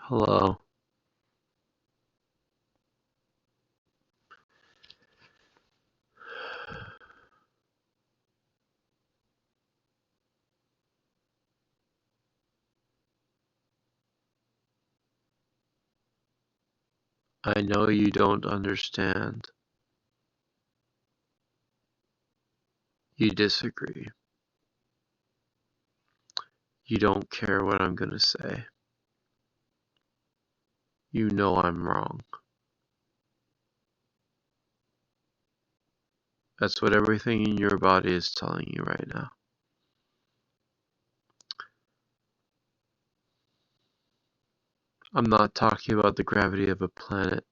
Hello. I know you don't understand. You disagree. You don't care what I'm gonna say. You know I'm wrong. That's what everything in your body is telling you right now. I'm not talking about the gravity of a planet.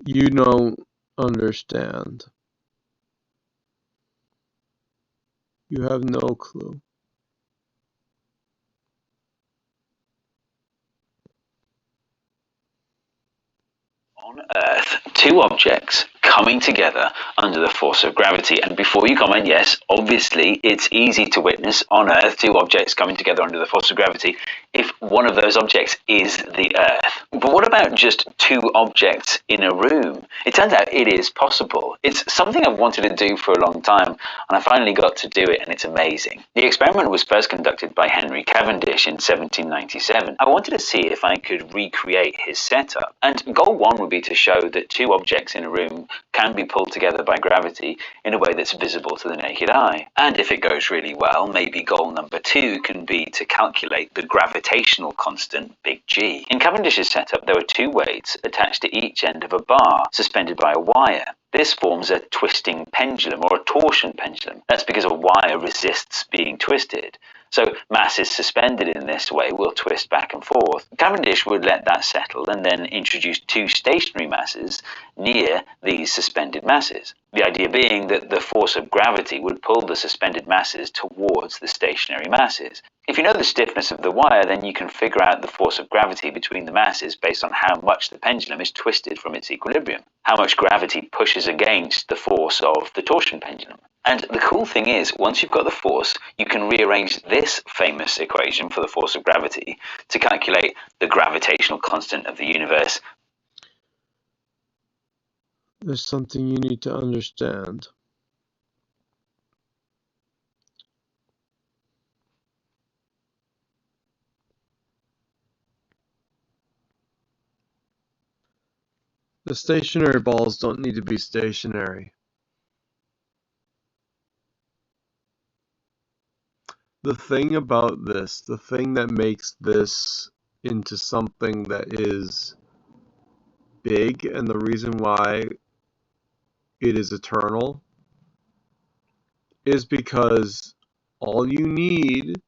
You don't understand. You have no clue. On Earth, two objects coming together under the force of gravity. And before you comment, yes, obviously it's easy to witness on Earth two objects coming together under the force of gravity if one of those objects is the Earth. But what about just two objects in a room? It turns out it is possible. It's something I've wanted to do for a long time, and I finally got to do it, and it's amazing. The experiment was first conducted by Henry Cavendish in 1797. I wanted to see if I could recreate his setup, and goal one would be to show that two objects in a room can be pulled together by gravity in a way that's visible to the naked eye. And if it goes really well, maybe goal number two can be to calculate the gravitational constant, big G. In Cavendish's setup, there were two weights attached to each end of a bar, suspended by a wire. This forms a twisting pendulum or a torsion pendulum. That's because a wire resists being twisted. So masses suspended in this way will twist back and forth. Cavendish would let that settle and then introduce two stationary masses near these suspended masses. The idea being that the force of gravity would pull the suspended masses towards the stationary masses. If you know the stiffness of the wire, then you can figure out the force of gravity between the masses based on how much the pendulum is twisted from its equilibrium, how much gravity pushes against the force of the torsion pendulum. And the cool thing is, once you've got the force, you can rearrange this famous equation for the force of gravity to calculate the gravitational constant of the universe. There's something you need to understand. The stationary balls don't need to be stationary. The thing about this, the thing that makes this into something that is big and the reason why it is eternal is because all you need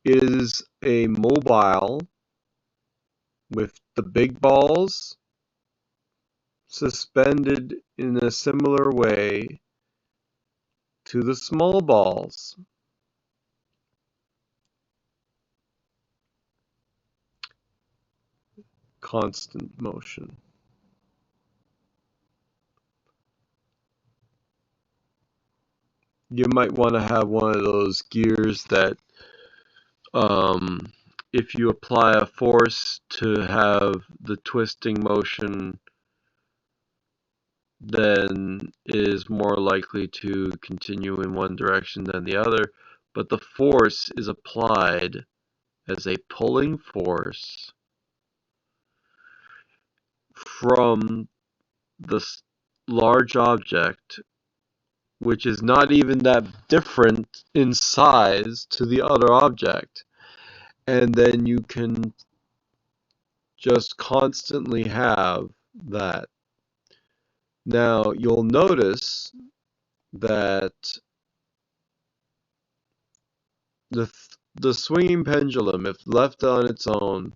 is a mobile with the big balls suspended in a similar way to the small balls. Constant motion. You might want to have one of those gears that if you apply a force to have the twisting motion, then is more likely to continue in one direction than the other. but the force is applied as a pulling force from the large object, which is not even that different in size to the other object. And then you can just constantly have that. Now, you'll notice that the swinging pendulum, if left on its own,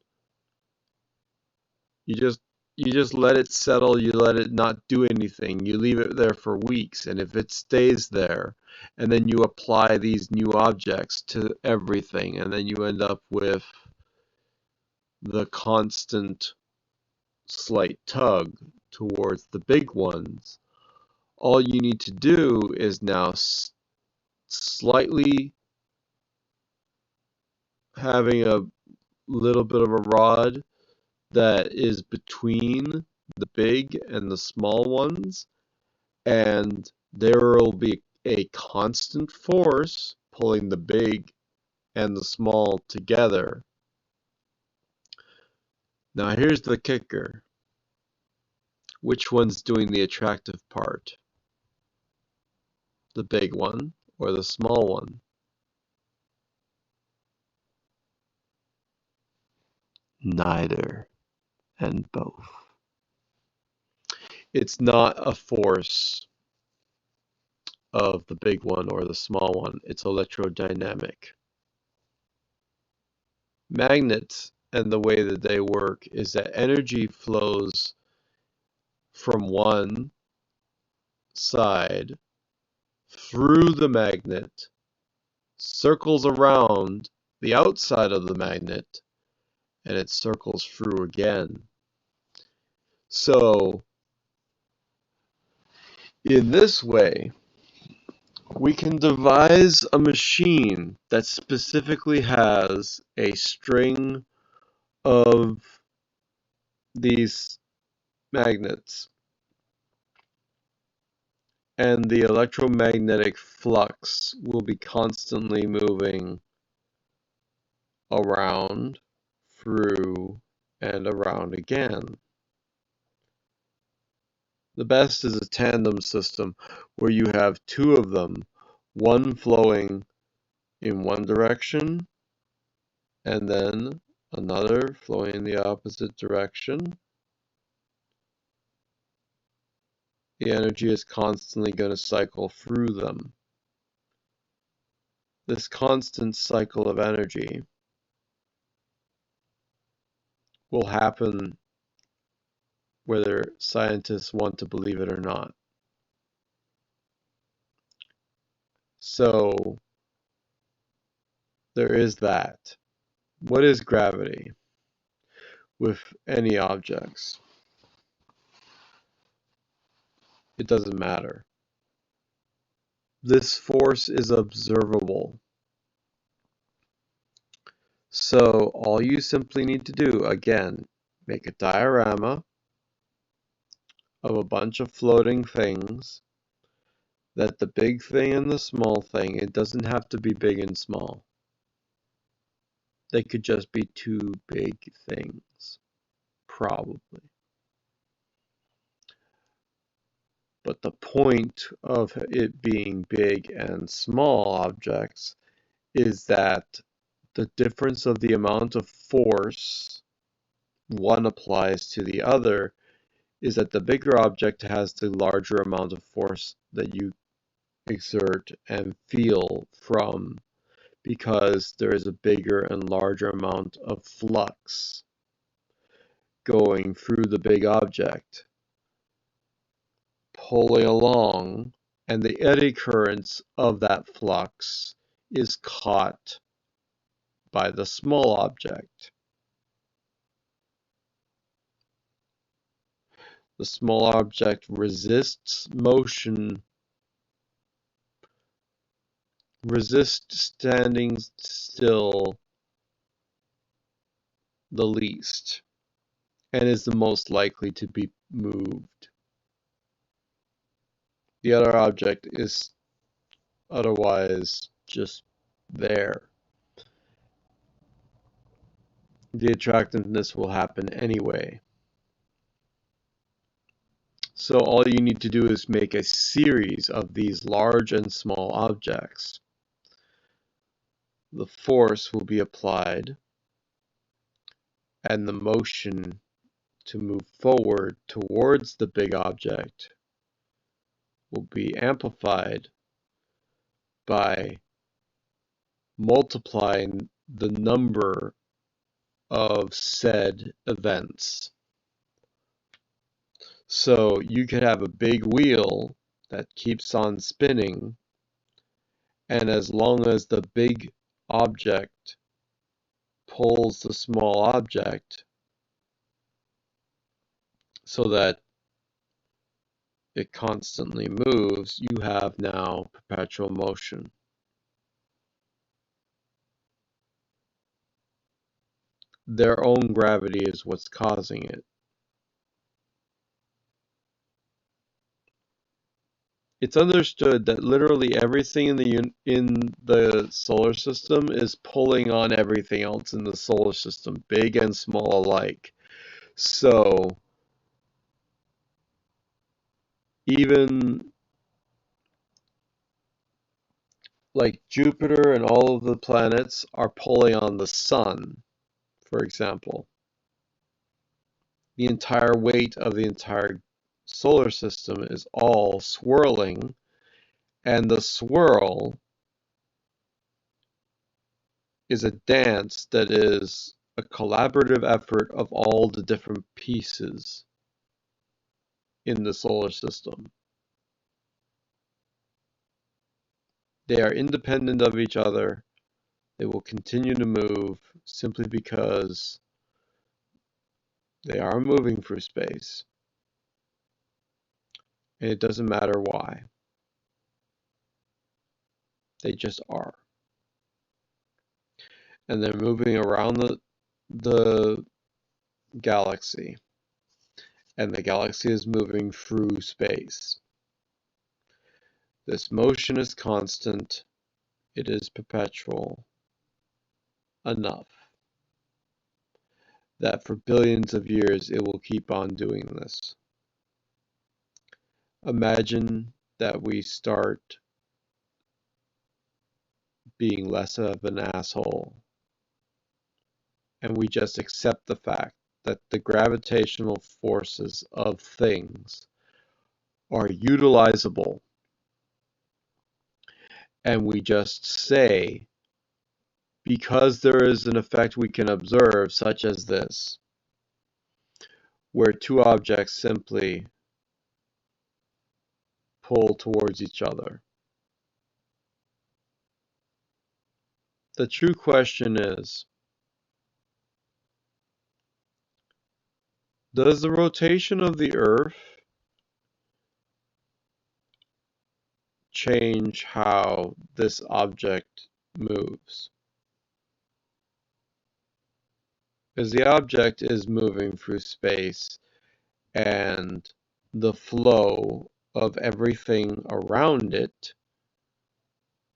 you just let it settle, you let it not do anything, you leave it there for weeks, and if it stays there, and then you apply these new objects to everything, and then you end up with the constant slight tug towards the big ones. All you need to do is now slightly having a little bit of a rod that is between the big and the small ones, and there will be a constant force pulling the big and the small together. Now here's the kicker. Which one's doing the attractive part? The big one or the small one? Neither, and both. It's not a force of the big one or the small one. It's electrodynamic. Magnets and the way that they work is that energy flows from one side through the magnet, circles around the outside of the magnet, and it circles through again. So, in this way, we can devise a machine that specifically has a string of these magnets, and the electromagnetic flux will be constantly moving around, through, and around again. The best is a tandem system where you have two of them, one flowing in one direction and then another flowing in the opposite direction. The energy is constantly going to cycle through them. This constant cycle of energy will happen whether scientists want to believe it or not. So there is that. What is gravity with any objects? It doesn't matter. This force is observable. So all you simply need to do, again, make a diorama of a bunch of floating things, that the big thing and the small thing, it doesn't have to be big and small. They could just be two big things, probably. But the point of it being big and small objects is that the difference of the amount of force one applies to the other is that the bigger object has the larger amount of force that you exert and feel from, because there is a bigger and larger amount of flux going through the big object, pulling along, and the eddy currents of that flux is caught by the small object. The small object resists motion, resists standing still the least, and is the most likely to be moved. The other object is otherwise just there. The attractiveness will happen anyway. So all you need to do is make a series of these large and small objects. The force will be applied, and the motion to move forward towards the big object will be amplified by multiplying the number of said events. So you could have a big wheel that keeps on spinning, and as long as the big object pulls the small object so that it constantly moves, you have now perpetual motion. Their own gravity is what's causing it. It's understood that literally everything in the solar system is pulling on everything else in the solar system, big and small alike. So even like Jupiter and all of the planets are pulling on the sun, for example. The entire weight of the entire solar system is all swirling, and the swirl is a dance that is a collaborative effort of all the different pieces in the solar system. They are independent of each other. They will continue to move simply because they are moving through space. And it doesn't matter why. They just are. And they're moving around the galaxy. And the galaxy is moving through space. This motion is constant. It is perpetual enough that for billions of years it will keep on doing this. Imagine that we start being less of an asshole and we just accept the fact that the gravitational forces of things are utilizable, and we just say, because there is an effect we can observe, such as this, where two objects simply pull towards each other. The true question is, does the rotation of the Earth change how this object moves? Because the object is moving through space, and the flow of everything around it,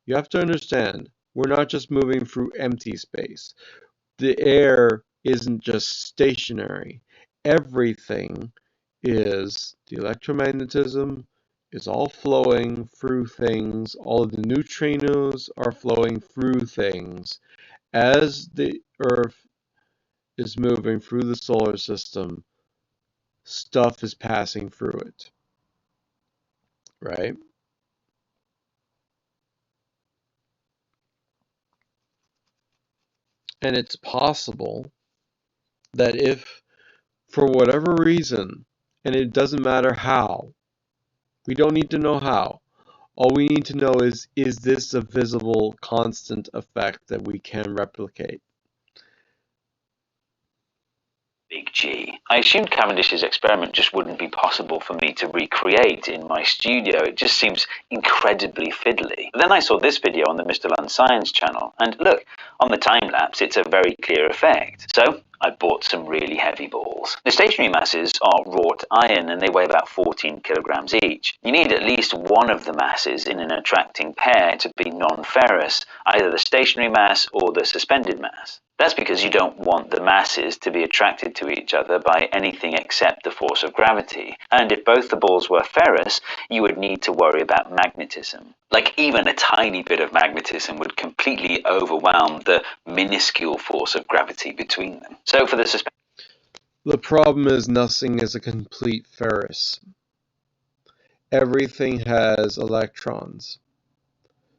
you have to understand, we're not just moving through empty space. The air isn't just stationary. Everything is, the electromagnetism is all flowing through things. All of the neutrinos are flowing through things. As the Earth is moving through the solar system, stuff is passing through it, right? And it's possible that if, for whatever reason, and it doesn't matter how, we don't need to know how. All we need to know is this a visible constant effect that we can replicate? Big G. I assumed Cavendish's experiment just wouldn't be possible for me to recreate in my studio. It just seems incredibly fiddly. But then I saw this video on the Mr. Land Science channel, and look, on the time lapse, it's a very clear effect. So I bought some really heavy balls. The stationary masses are wrought iron and they weigh about 14 kilograms each. You need at least one of the masses in an attracting pair to be non-ferrous, either the stationary mass or the suspended mass. That's because you don't want the masses to be attracted to each other by anything except the force of gravity. And if both the balls were ferrous, you would need to worry about magnetism. Like even a tiny bit of magnetism would completely overwhelm the minuscule force of gravity between them. So for The problem is nothing is a complete ferrous. Everything has electrons,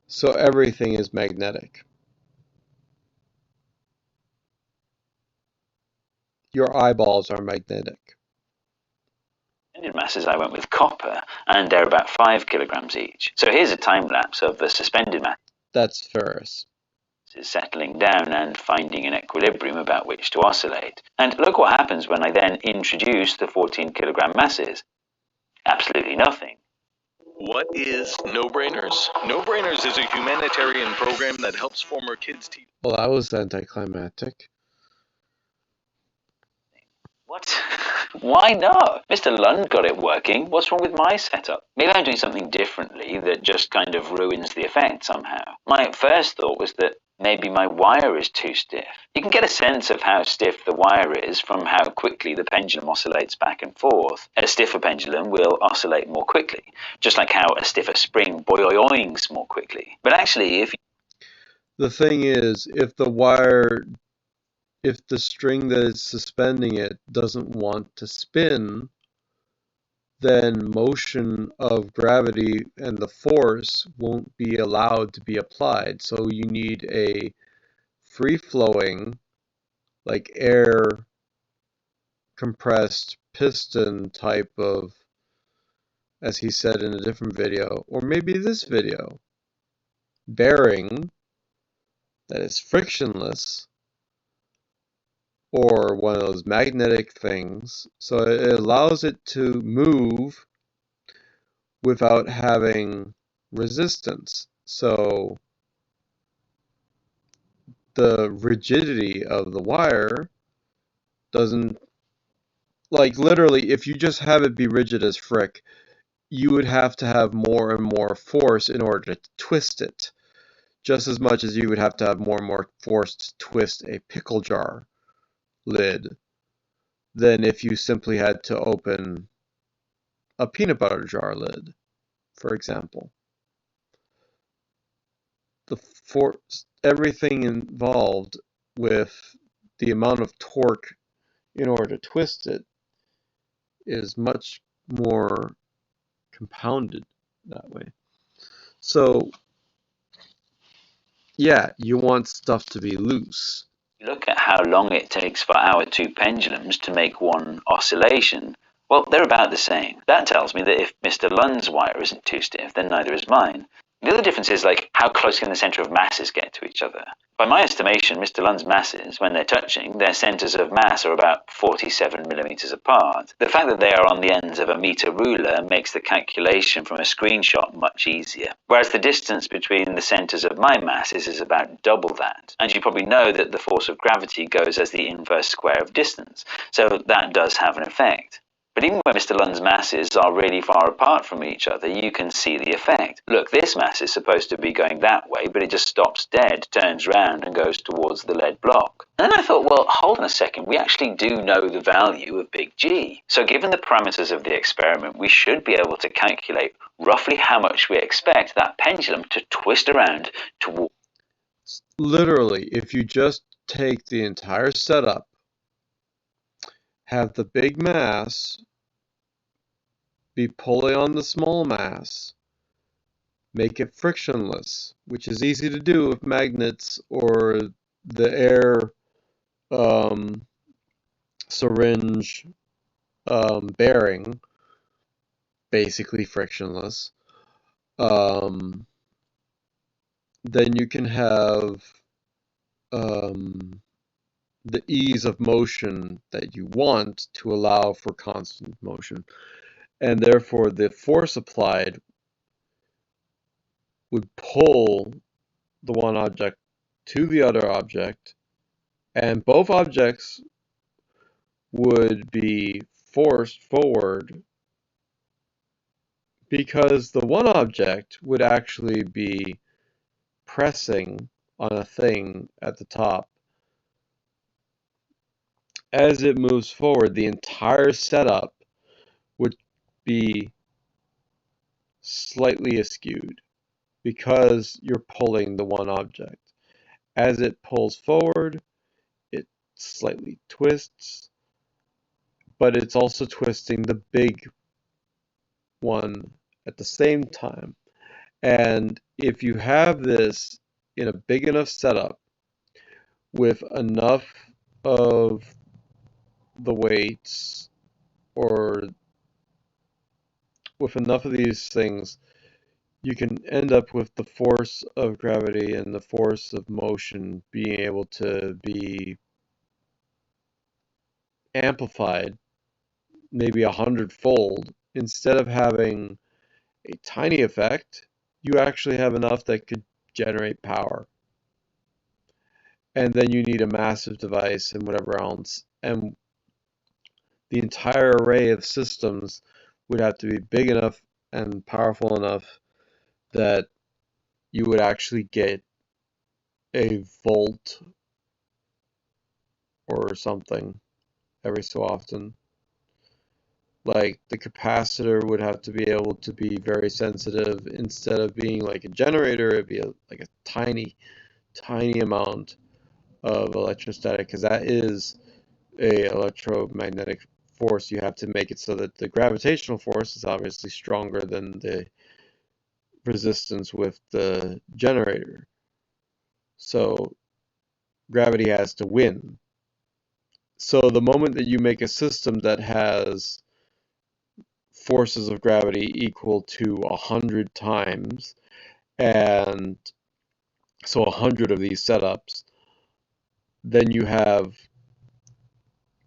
so everything is magnetic. Your eyeballs are magnetic. suspended masses, I went with copper, and they're about 5 kilograms each. So here's a time lapse of the suspended masses That's ferrous. settling down and finding an equilibrium about which to oscillate. And look what happens when I then introduce the 14 kilogram masses. Absolutely nothing. What is No Brainers? No Brainers is a humanitarian program that helps former kids teach. Well, that was anticlimactic. What? Why not? Mr. Lund got it working. What's wrong with my setup? Maybe I'm doing something differently that just kind of ruins the effect somehow. My first thought was that maybe my wire is too stiff. You can get a sense of how stiff the wire is from how quickly the pendulum oscillates back and forth. A stiffer pendulum will oscillate more quickly, just like how a stiffer spring boings more quickly. But actually, The thing is, if the string that is suspending it doesn't want to spin, then motion of gravity and the force won't be allowed to be applied. So you need a free-flowing, like air compressed piston type of, as he said in a different video, or maybe this video, bearing that is frictionless, or one of those magnetic things, so it allows it to move without having resistance. So the rigidity of the wire doesn't, like literally, if you just have it be rigid as frick, you would have to have more and more force in order to twist it, just as much as you would have to have more and more force to twist a pickle jar lid than if you simply had to open a peanut butter jar lid, for example. The force, everything involved with the amount of torque in order to twist it is much more compounded that way. So, yeah, you want stuff to be loose. look at how long it takes for our two pendulums to make one oscillation, well, they're about the same. That tells me that if Mr. Lund's wire isn't too stiff, then neither is mine. The other difference is like how close can the center of masses get to each other? By my estimation, Mr. Lund's masses, when they're touching, their centers of mass are about 47 millimeters apart. The fact that they are on the ends of a meter ruler makes the calculation from a screenshot much easier. Whereas the distance between the centers of my masses is about double that. And you probably know that the force of gravity goes as the inverse square of distance, so that does have an effect. But even when Mr. Lund's masses are really far apart from each other, you can see the effect. Look, this mass is supposed to be going that way, but it just stops dead, turns round, and goes towards the lead block. And then I thought, well, hold on a second, we actually do know the value of big G. So given the parameters of the experiment, we should be able to calculate roughly how much we expect that pendulum to twist around towards. Literally, if you just take the entire setup, have the big mass be pulling on the small mass, make it frictionless, which is easy to do with magnets or the air um, syringe bearing, basically frictionless, um, then you can have um, the ease of motion that you want to allow for constant motion. And therefore, the force applied would pull the one object to the other object, and both objects would be forced forward because the one object would actually be pressing on a thing at the top. As it moves forward, the entire setup would be slightly askewed because you're pulling the one object. As it pulls forward, it slightly twists, but it's also twisting the big one at the same time. And if you have this in a big enough setup with enough of the weights or with enough of these things, you can end up with the force of gravity and the force of motion being able to be amplified maybe 100-fold. Instead of having a tiny effect, you actually have enough that could generate power. And then you need a massive device and whatever else. And the entire array of systems would have to be big enough and powerful enough that you would actually get a volt or something every so often. Like the capacitor would have to be able to be very sensitive. Instead of being like a generator, it'd be like a tiny, tiny amount of electrostatic, because that is a electromagnetic force. You have to make it so that the gravitational force is obviously stronger than the resistance with the generator. So gravity has to win. So the moment that you make a system that has forces of gravity equal to 100 times, and so 100 of these setups, then you have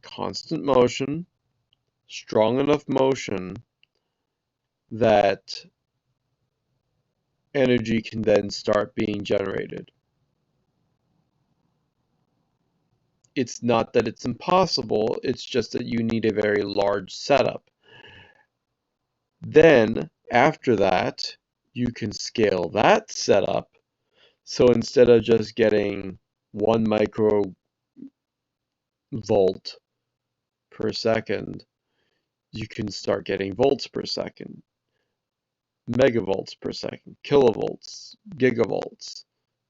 constant motion, strong enough motion that energy can then start being generated. It's not that it's impossible, it's just that you need a very large setup. Then, after that, you can scale that setup. So instead of just getting 1 microvolt per second, you can start getting volts per second, megavolts per second, kilovolts, gigavolts,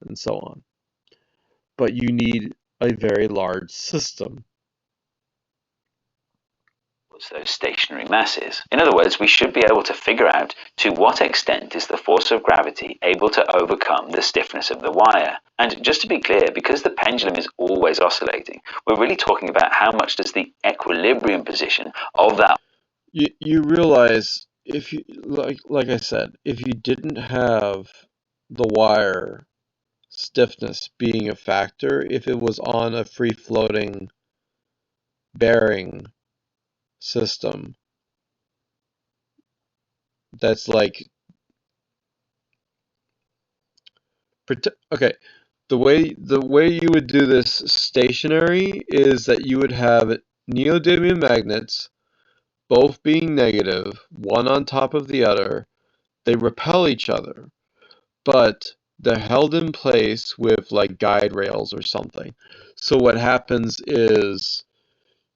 and so on. But you need a very large system. Those stationary masses. In other words, we should be able to figure out to what extent is the force of gravity able to overcome the stiffness of the wire. And just to be clear, because the pendulum is always oscillating, we're really talking about how much does the equilibrium position of that. You realize, if you like I said, if you didn't have the wire stiffness being a factor, if it was on a free floating bearing system that's like, okay, the way you would do this stationary is that you would have neodymium magnets both being negative, one on top of the other. They repel each other, but they're held in place with like guide rails or something. So what happens is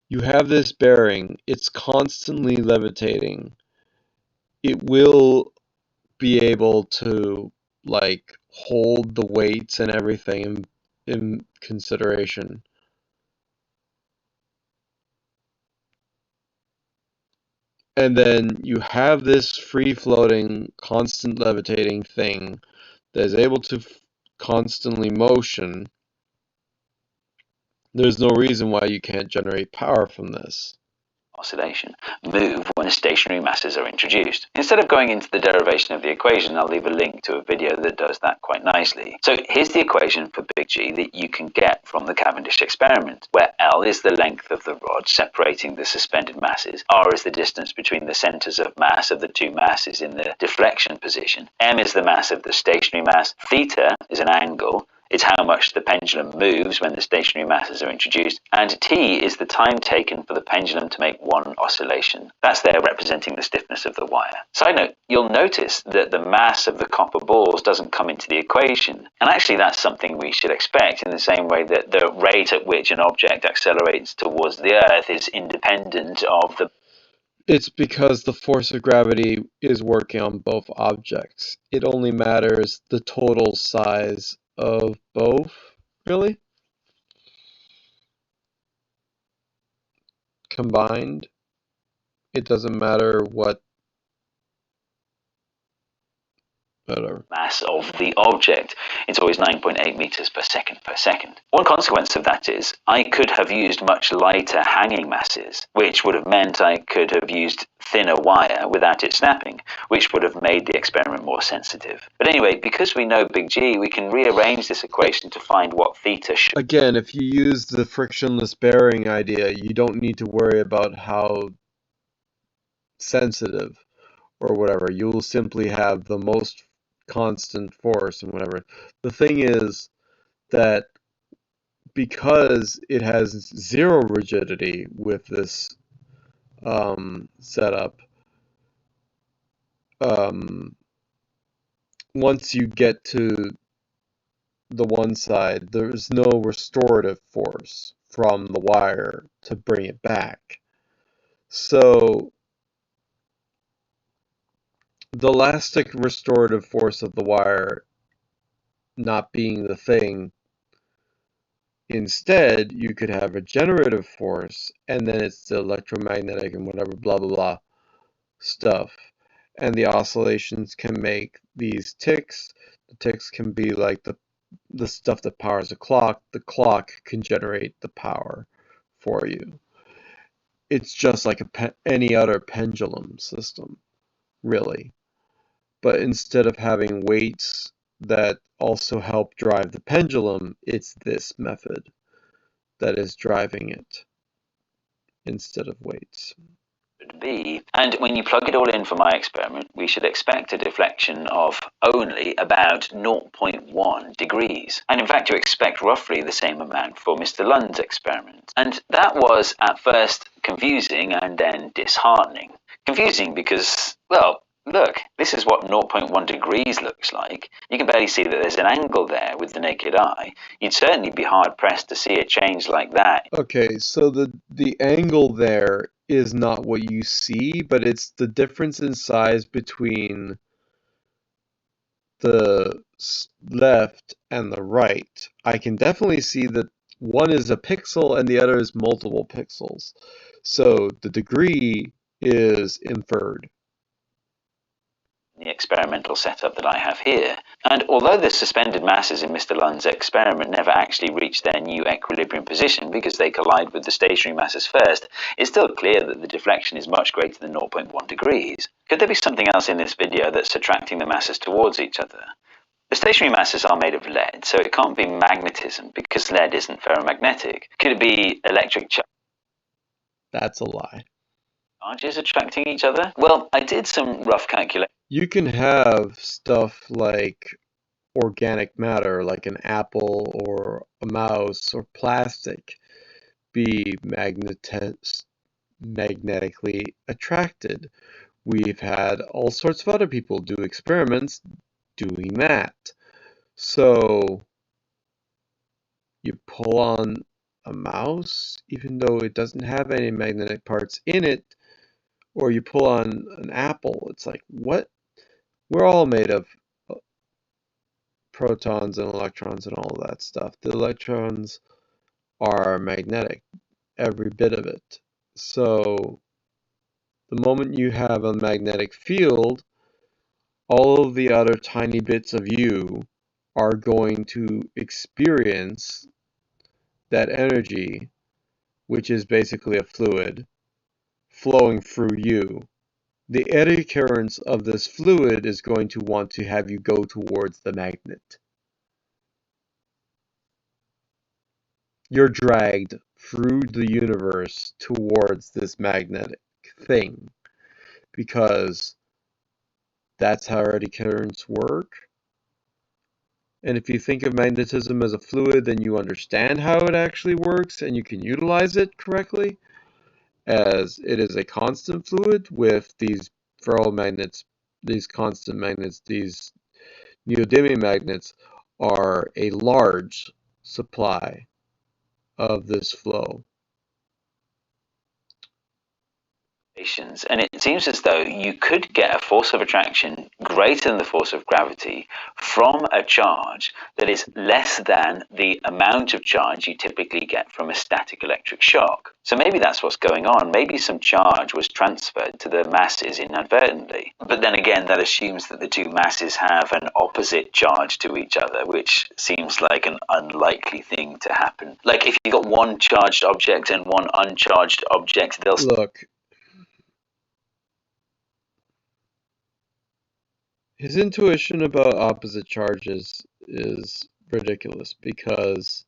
you have this bearing, it's constantly levitating. It will be able to like hold the weights and everything in consideration. And then you have this free floating, constant levitating thing that is able to constantly motion. There's no reason why you can't generate power from this. Oscillation move when stationary masses are introduced. Instead of going into the derivation of the equation, I'll leave a link to a video that does that quite nicely. So here's the equation for big G that you can get from the Cavendish experiment, where L is the length of the rod separating the suspended masses, R is the distance between the centers of mass of the two masses in the deflection position, M is the mass of the stationary mass, theta is an angle, It's how much the pendulum moves when the stationary masses are introduced, and t is the time taken for the pendulum to make one oscillation. That's there representing the stiffness of the wire. Side note, you'll notice that the mass of the copper balls doesn't come into the equation, and actually that's something we should expect in the same way that the rate at which an object accelerates towards the Earth is independent of the... It's because the force of gravity is working on both objects. It only matters the total size of both, really, combined. It doesn't matter what, whatever. mass of the object. It's always 9.8 meters per second per second. One consequence of that is I could have used much lighter hanging masses, which would have meant I could have used thinner wire without it snapping, which would have made the experiment more sensitive. But anyway, because we know big G, we can rearrange this equation to find what theta should... Again, if you use the frictionless bearing idea, you don't need to worry about how sensitive or whatever. You'll simply have the most constant force and whatever. The thing is that because it has zero rigidity with this setup, once you get to the one side, there's no restorative force from the wire to bring it back. So the elastic restorative force of the wire not being the thing, instead you could have a generative force, and then it's the electromagnetic and whatever blah blah blah stuff, and the oscillations can make these ticks. The ticks can be like the stuff that powers the clock can generate the power for you. It's just like any other pendulum system, really. But instead of having weights that also help drive the pendulum, it's this method that is driving it instead of weights. Be. And when you plug it all in for my experiment, we should expect a deflection of only about 0.1 degrees. And in fact, you expect roughly the same amount for Mr. Lund's experiment. And that was at first confusing and then disheartening. Confusing because, well, look, this is what 0.1 degrees looks like. You can barely see that there's an angle there with the naked eye. You'd certainly be hard-pressed to see a change like that. Okay, so the angle there is not what you see, but it's the difference in size between the left and the right. I can definitely see that one is a pixel and the other is multiple pixels. So the degree is inferred. The experimental setup that I have here. And although the suspended masses in Mr. Lund's experiment never actually reach their new equilibrium position because they collide with the stationary masses first, it's still clear that the deflection is much greater than 0.1 degrees. Could there be something else in this video that's attracting the masses towards each other? The stationary masses are made of lead, so it can't be magnetism because lead isn't ferromagnetic. Could it be electric That's a lie. charges attracting each other? Well, I did some rough calculations. You can have stuff like organic matter, like an apple or a mouse or plastic, be magnetically attracted. We've had all sorts of other people do experiments doing that. So you pull on a mouse, even though it doesn't have any magnetic parts in it, or you pull on an apple, it's like, what? We're all made of protons and electrons and all of that stuff. The electrons are magnetic, every bit of it. So the moment you have a magnetic field, all of the other tiny bits of you are going to experience that energy, which is basically a fluid, flowing through you. The eddy currents of this fluid is going to want to have you go towards the magnet. You're dragged through the universe towards this magnetic thing because that's how eddy currents work. And if you think of magnetism as a fluid, then you understand how it actually works and you can utilize it correctly, as it is a constant fluid with these ferromagnets, these constant magnets, these neodymium magnets are a large supply of this flow. And it seems as though you could get a force of attraction greater than the force of gravity from a charge that is less than the amount of charge you typically get from a static electric shock. So maybe that's what's going on. Maybe some charge was transferred to the masses inadvertently. But then again, that assumes that the two masses have an opposite charge to each other, which seems like an unlikely thing to happen. Like if you've got one charged object and one uncharged object, they'll... Look, his intuition about opposite charges is ridiculous because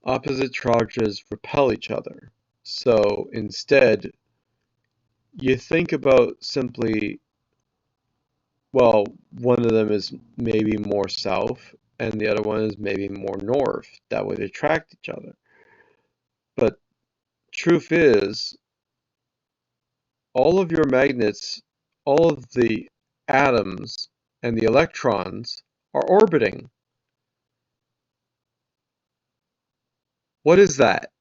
opposite charges repel each other. So instead, you think about simply, well, one of them is maybe more south and the other one is maybe more north. That would attract each other. But truth is, all of your magnets, all of the atoms and the electrons are orbiting. What is that?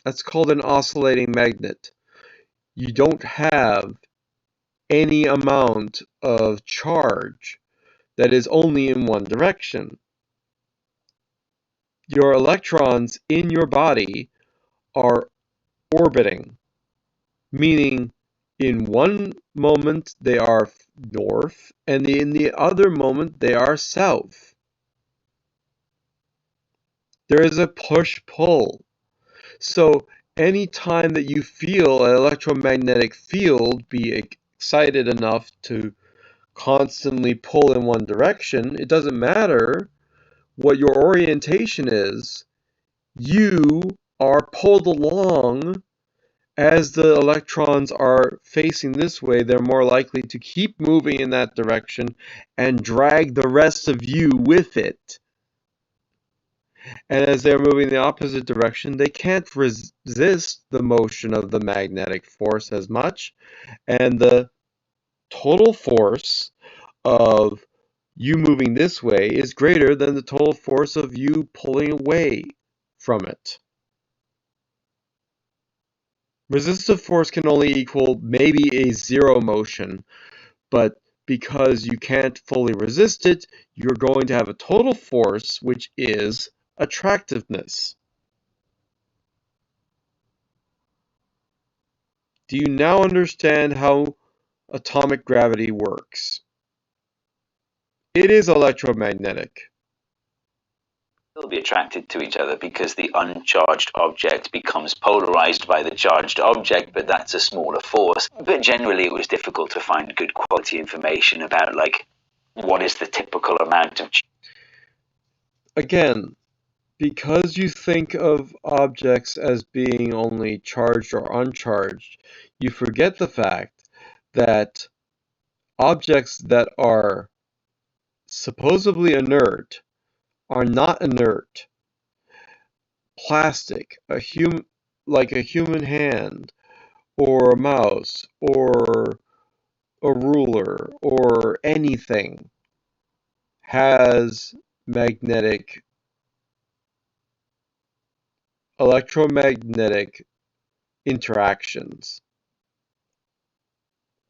That's called an oscillating magnet. You don't have any amount of charge that is only in one direction. Your electrons in your body are orbiting, meaning in one moment they are north and in the other moment they are south. There is a push-pull. So any time that you feel an electromagnetic field be excited enough to constantly pull in one direction, it doesn't matter what your orientation is, you are pulled along. As the electrons are facing this way, they're more likely to keep moving in that direction and drag the rest of you with it. And as they're moving in the opposite direction, they can't resist the motion of the magnetic force as much, and the total force of you moving this way is greater than the total force of you pulling away from it. Resistive force can only equal maybe a zero motion, but because you can't fully resist it, you're going to have a total force, which is attractiveness. Do you now understand how atomic gravity works? It is electromagnetic. They'll be attracted to each other because the uncharged object becomes polarized by the charged object, but that's a smaller force. But generally it was difficult to find good quality information about, like, what is the typical amount of... Again, because you think of objects as being only charged or uncharged, you forget the fact that objects that are supposedly inert are not inert. Plastic, like a human hand, or a mouse, or a ruler, or anything, has electromagnetic interactions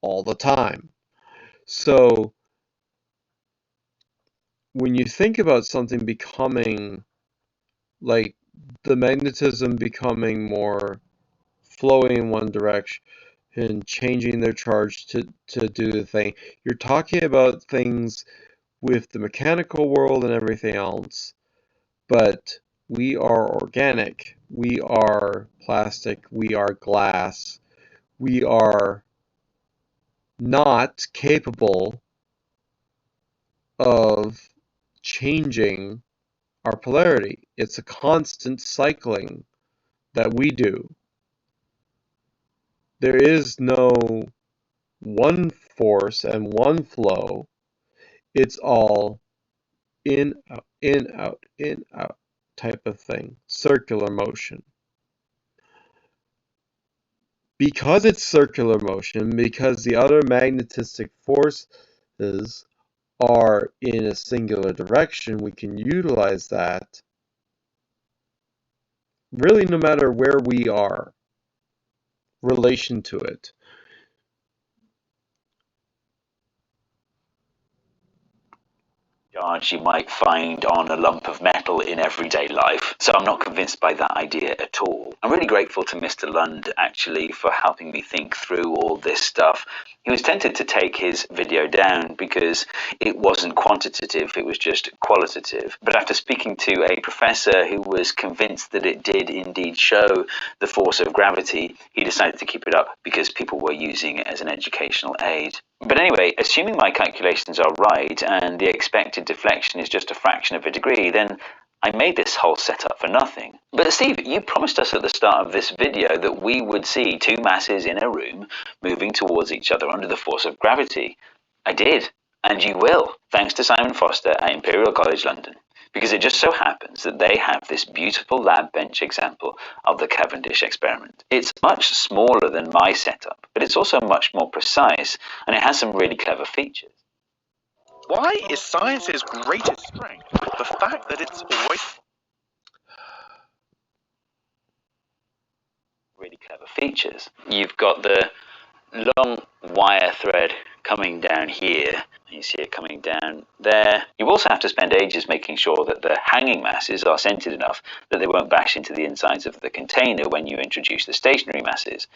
all the time. So when you think about something becoming, like the magnetism becoming more flowing in one direction and changing their charge to do the thing, you're talking about things with the mechanical world and everything else. But we are organic, we are plastic, we are glass, we are not capable of changing our polarity. It's a constant cycling that we do. There is no one force and one flow. It's all in, out type of thing, circular motion. Because it's circular motion, because the other magnetistic forces are in a singular direction, we can utilize that really no matter where we are, relation to it. Charge you might find on a lump of metal in everyday life. So I'm not convinced by that idea at all. I'm really grateful to Mr. Lund actually for helping me think through all this stuff. He was tempted to take his video down because it wasn't quantitative, it was just qualitative. But after speaking to a professor who was convinced that it did indeed show the force of gravity, he decided to keep it up because people were using it as an educational aid. But anyway, assuming my calculations are right and the expected deflection is just a fraction of a degree, then I made this whole setup for nothing. But Steve, you promised us at the start of this video that we would see two masses in a room moving towards each other under the force of gravity. I did, and you will, thanks to Simon Foster at Imperial College London, because it just so happens that they have this beautiful lab bench example of the Cavendish experiment. It's much smaller than my setup, but it's also much more precise, and it has some really clever features. Why is science's greatest strength the fact that it's always Really clever features. You've got the long wire thread coming down here. You see it coming down there. You also have to spend ages making sure that the hanging masses are centered enough that they won't bash into the insides of the container when you introduce the stationary masses,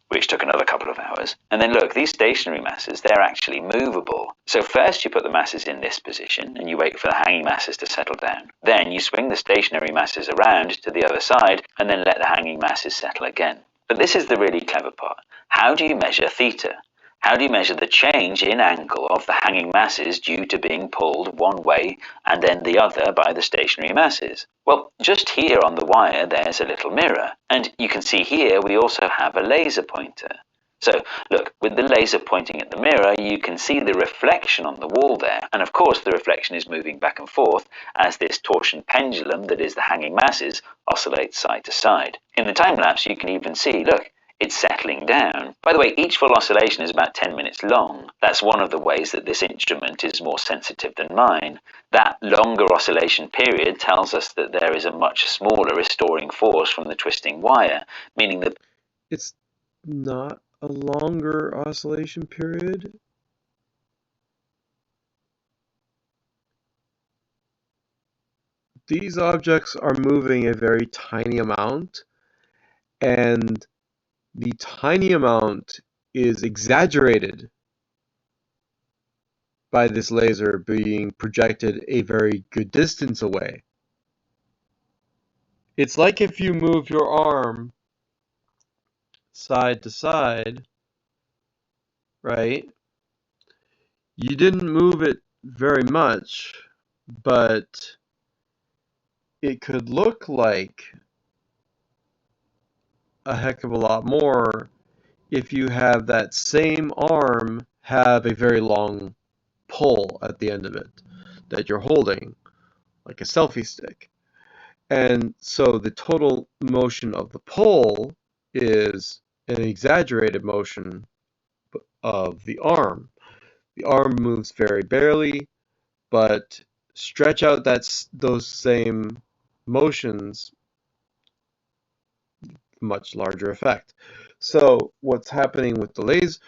which took another couple of hours. And then look, these stationary masses, they're actually movable. So first you put the masses in this position and you wait for the hanging masses to settle down. Then you swing the stationary masses around to the other side and then let the hanging masses settle again. But this is the really clever part. How do you measure theta? How do you measure the change in angle of the hanging masses due to being pulled one way and then the other by the stationary masses? Well, just here on the wire there's a little mirror, and you can see here we also have a laser pointer. So look, with the laser pointing at the mirror, you can see the reflection on the wall there, and of course the reflection is moving back and forth as this torsion pendulum that is the hanging masses oscillates side to side. In the time lapse you can even see, look, it's settling down. By the way, each full oscillation is about 10 minutes long. That's one of the ways that this instrument is more sensitive than mine. That longer oscillation period tells us that there is a much smaller restoring force from the twisting wire, meaning that It's not a longer oscillation period. These objects are moving a very tiny amount, and the tiny amount is exaggerated by this laser being projected a very good distance away. It's like if you move your arm side to side, right? You didn't move it very much, but it could look like a heck of a lot more if you have that same arm have a very long pole at the end of it that you're holding, like a selfie stick. And so the total motion of the pole is an exaggerated motion of the arm. The arm moves very barely, but stretch out those same motions, much larger effect. So what's happening with the laser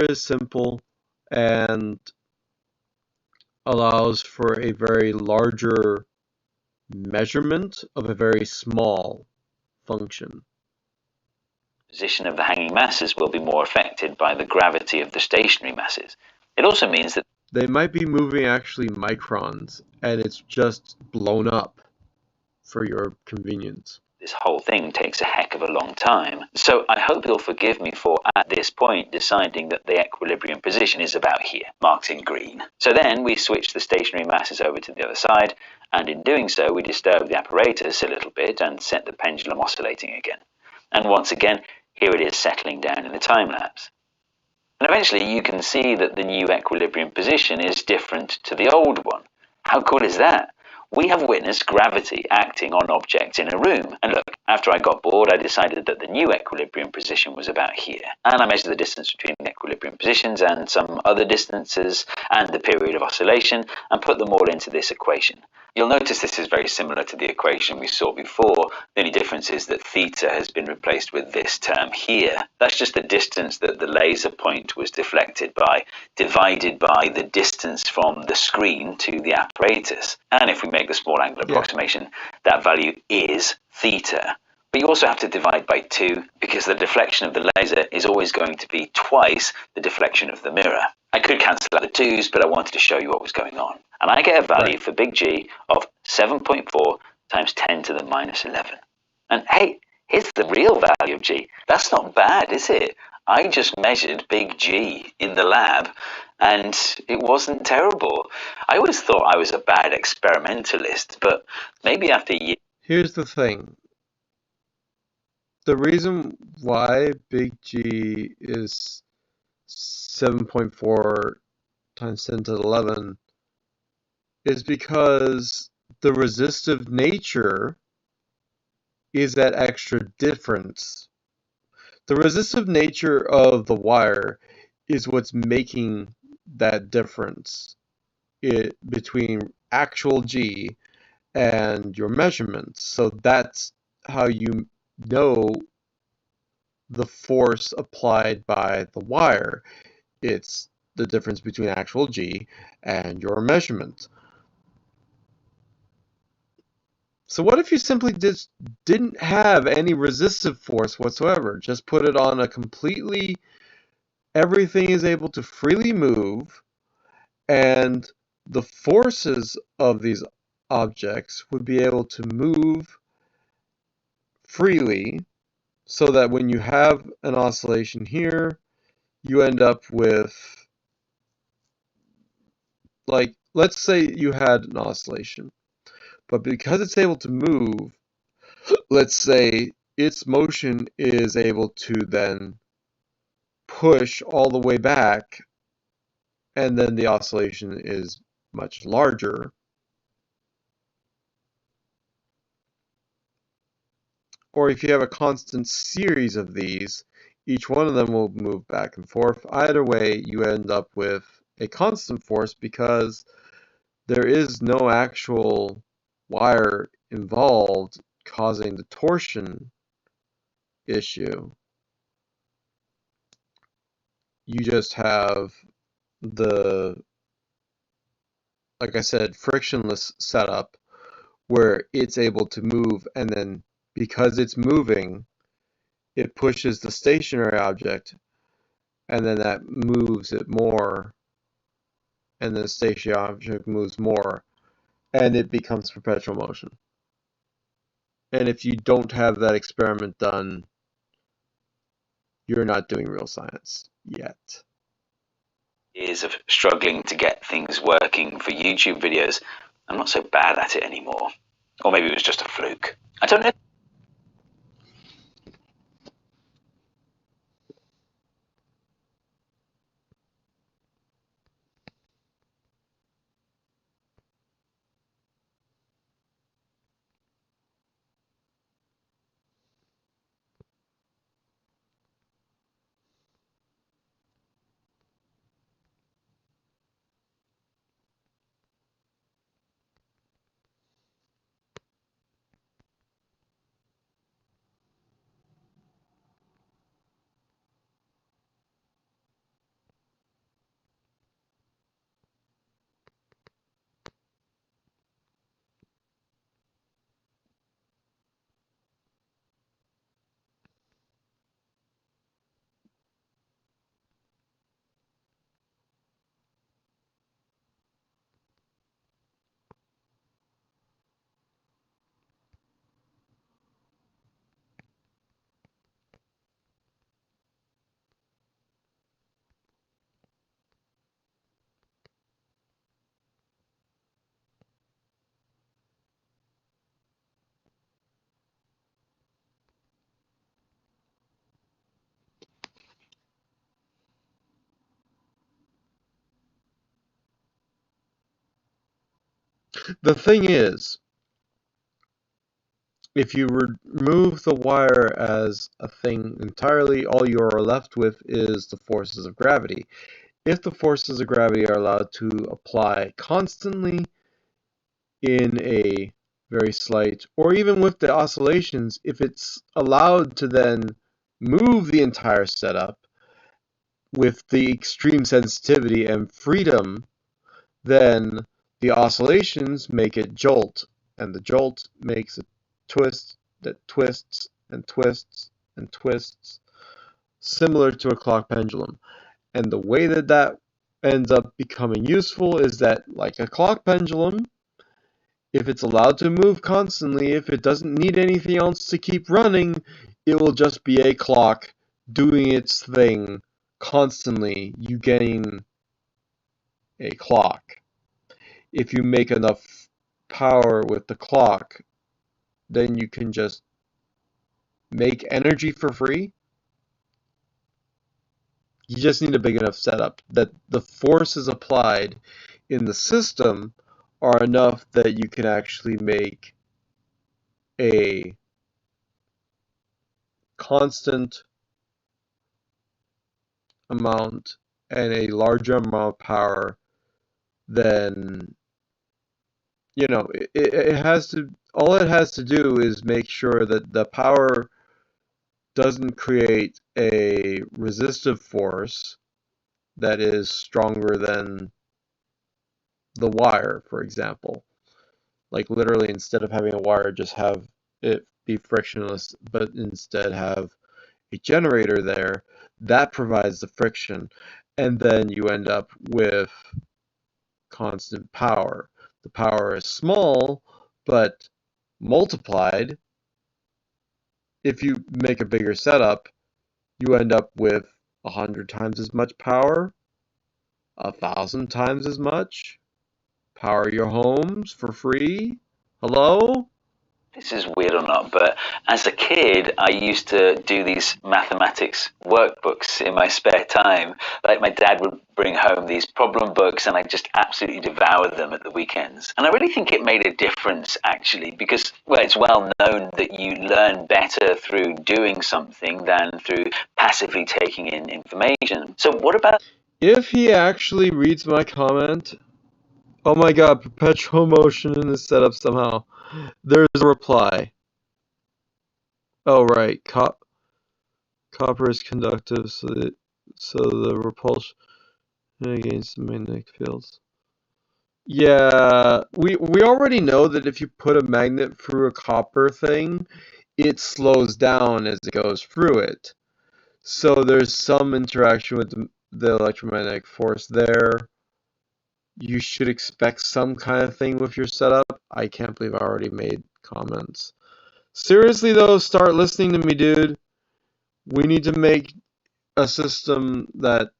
is simple and allows for a very larger measurement of a very small function. position of the hanging masses will be more affected by the gravity of the stationary masses. It also means that They might be moving actually microns, and it's just blown up for your convenience. this whole thing takes a heck of a long time. So I hope you'll forgive me for, at this point, deciding that the equilibrium position is about here, marked in green. So then we switch the stationary masses over to the other side, and in doing so we disturb the apparatus a little bit and set the pendulum oscillating again. And once again, here it is settling down in the time lapse. And eventually you can see that the new equilibrium position is different to the old one. How cool is that? We have witnessed gravity acting on objects in a room. And look, after I got bored, I decided that the new equilibrium position was about here. And I measured the distance between the equilibrium positions and some other distances and the period of oscillation and put them all into this equation. You'll notice this is very similar to the equation we saw before. The only difference is that theta has been replaced with this term here. That's just the distance that the laser point was deflected by, divided by the distance from the screen to the apparatus. And if we make the small angle approximation, that value is theta. But you also have to divide by 2 because the deflection of the laser is always going to be twice the deflection of the mirror. I could cancel out the 2's, but I wanted to show you what was going on. And I get a value for big G of 7.4 times 10 to the minus 11. And hey, here's the real value of G. That's not bad, is it? I just measured big G in the lab and it wasn't terrible. I always thought I was a bad experimentalist, but maybe after years. Here's the thing. The reason why big G is 7.4 times 10 to the 11 is because the resistive nature is that extra difference. The resistive nature of the wire is what's making that difference between actual G and your measurements. So that's how you know the force applied by the wire. It's the difference between actual G and your measurement. So what if you simply just didn't have any resistive force whatsoever? Just put it on a completely, everything is able to freely move, and the forces of these objects would be able to move freely, so that when you have an oscillation here, you end up with, like, let's say you had an oscillation, but because it's able to move, let's say its motion is able to then push all the way back, and then the oscillation is much larger. Or if you have a constant series of these, each one of them will move back and forth. Either way, you end up with a constant force because there is no actual wire involved causing the torsion issue. You just have the, like I said, frictionless setup where it's able to move, and then because it's moving, it pushes the stationary object, and then that moves it more, and then the stationary object moves more, and it becomes perpetual motion. And if you don't have that experiment done, you're not doing real science yet. Years of struggling to get things working for YouTube videos, I'm not so bad at it anymore. Or maybe it was just a fluke. I don't know. The thing is, if you remove the wire as a thing entirely, all you are left with is the forces of gravity. If the forces of gravity are allowed to apply constantly in a very slight, or even with the oscillations, if it's allowed to then move the entire setup with the extreme sensitivity and freedom, then the oscillations make it jolt, and the jolt makes a twist that twists and twists and twists, similar to a clock pendulum. And the way that that ends up becoming useful is that, like a clock pendulum, if it's allowed to move constantly, if it doesn't need anything else to keep running, it will just be a clock doing its thing constantly. You gain a clock. If you make enough power with the clock, then you can just make energy for free. You just need a big enough setup that the forces applied in the system are enough that you can actually make a constant amount and a larger amount of power than, it has to, all it has to do is make sure that the power doesn't create a resistive force that is stronger than the wire, for example. Like literally, instead of having a wire, just have it be frictionless, but instead have a generator there that provides the friction, and then you end up with constant power. The power is small, but multiplied, if you make a bigger setup, you end up with 100 times as much power, 1,000 times as much. Power your homes for free. Hello? This is weird or not, but as a kid, I used to do these mathematics workbooks in my spare time. Like my dad would bring home these problem books, and I just absolutely devoured them at the weekends. And I really think it made a difference, actually, because, well, it's well known that you learn better through doing something than through passively taking in information. So what about... If he actually reads my comment, oh my god, perpetual motion in this setup somehow. There's a reply. Oh right, copper is conductive, so the repulsion against the magnetic fields. Yeah, we already know that if you put a magnet through a copper thing, it slows down as it goes through it. So there's some interaction with the electromagnetic force there. You should expect some kind of thing with your setup. I can't believe I already made comments. Seriously though, start listening to me, dude. We need to make a system that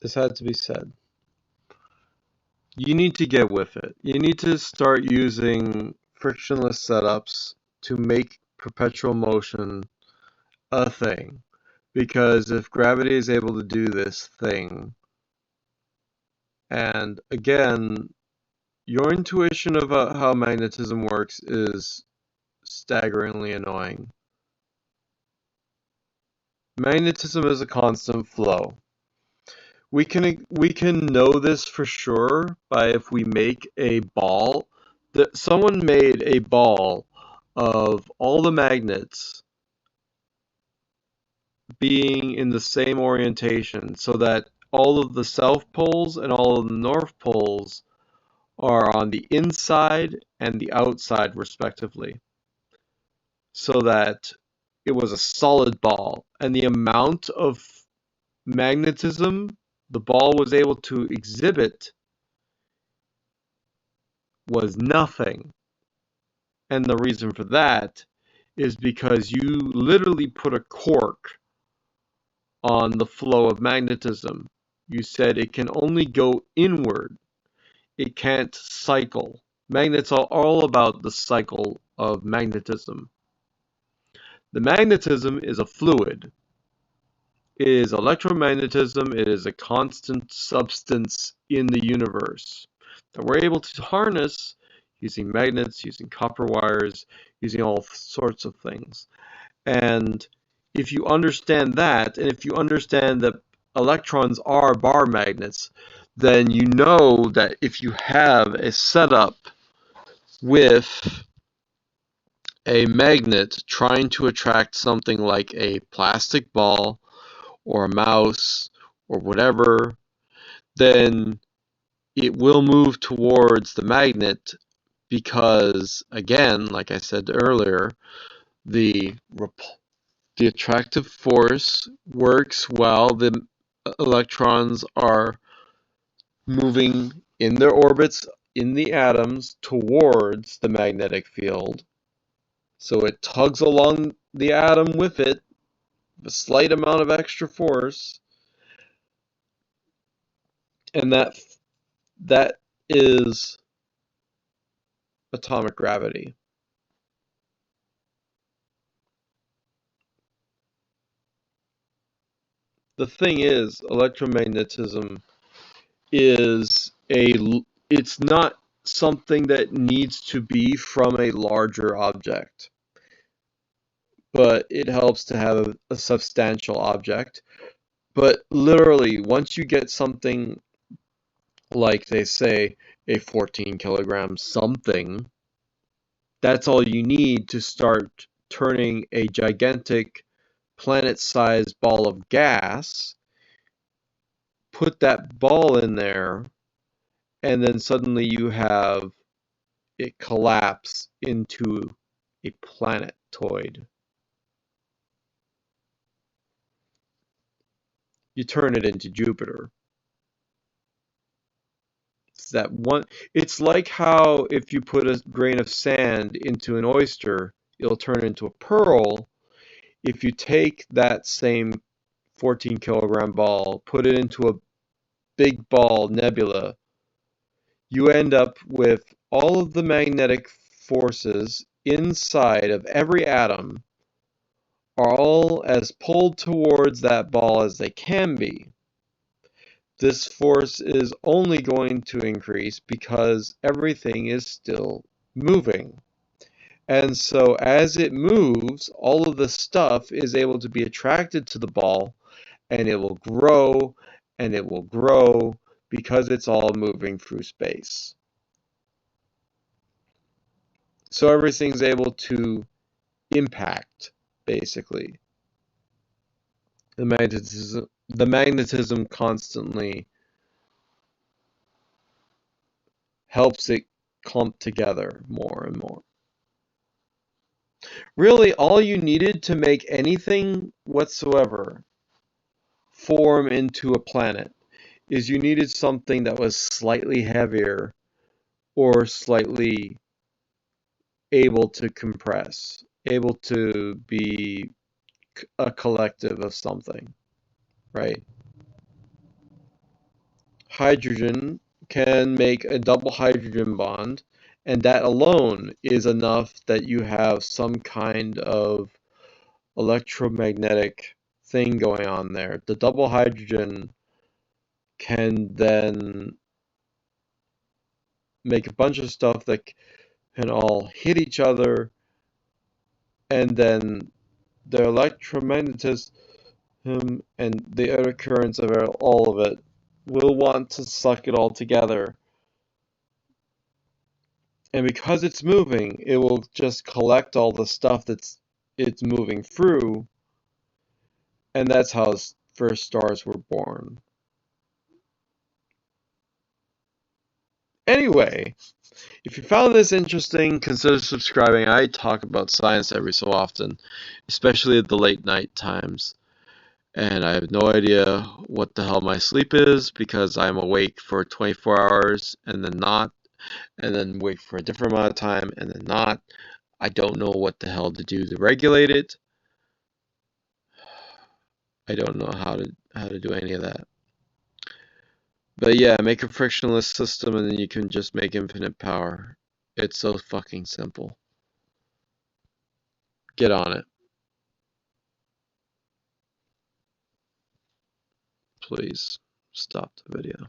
This had to be said. You need to get with it. You need to start using frictionless setups to make perpetual motion a thing. Because if gravity is able to do this thing, and again, your intuition of how magnetism works is staggeringly annoying. Magnetism is a constant flow. We can know this for sure by if we make a ball. That someone made a ball of all the magnets being in the same orientation so that all of the south poles and all of the north poles are on the inside and the outside respectively, so that it was a solid ball, and the amount of magnetism the ball was able to exhibit was nothing. And the reason for that is because you literally put a cork on the flow of magnetism. You said it can only go inward. It can't cycle. Magnets are all about the cycle of magnetism. The magnetism is a fluid. It is electromagnetism. It is a constant substance in the universe that we're able to harness using magnets, using copper wires, using all sorts of things. And if you understand that, and if you understand that electrons are bar magnets, then you know that if you have a setup with a magnet trying to attract something like a plastic ball or a mouse or whatever, then it will move towards the magnet because, again, like I said earlier, the attractive force works while the electrons are moving in their orbits in the atoms towards the magnetic field. So it tugs along the atom with it, a slight amount of extra force, and that is atomic gravity. The thing is, electromagnetism is it's not something that needs to be from a larger object, but it helps to have a substantial object. But literally, once you get something like, they say, a 14 kilogram something, that's all you need to start turning a gigantic planet-sized ball of gas, put that ball in there, and then suddenly you have it collapse into a planetoid. You turn it into Jupiter. It's that one. It's like how if you put a grain of sand into an oyster, it'll turn into a pearl. If you take that same 14 kilogram ball, put it into a big ball nebula, you end up with all of the magnetic forces inside of every atom are all as pulled towards that ball as they can be. This force is only going to increase because everything is still moving. And so as it moves, all of the stuff is able to be attracted to the ball, and it will grow and it will grow because it's all moving through space. So everything's able to impact, basically. The magnetism constantly helps it clump together more and more. Really, all you needed to make anything whatsoever form into a planet is you needed something that was slightly heavier or slightly able to compress, able to be a collective of something, right? hydrogen can make a double hydrogen bond, and that alone is enough that you have some kind of electromagnetic thing going on there. The double hydrogen can then make a bunch of stuff that can all hit each other, and then the electromagnetism and the other currents of all of it will want to suck it all together. And because it's moving, it will just collect all the stuff it's moving through, and that's how first stars were born. Anyway, if you found this interesting, consider subscribing. I talk about science every so often, especially at the late night times. And I have no idea what the hell my sleep is because I'm awake for 24 hours and then not, and then wake for a different amount of time and then not. I don't know what the hell to do to regulate it. I don't know how to do any of that. But yeah, make a frictionless system and then you can just make infinite power. It's so fucking simple. Get on it, please. Stop the video.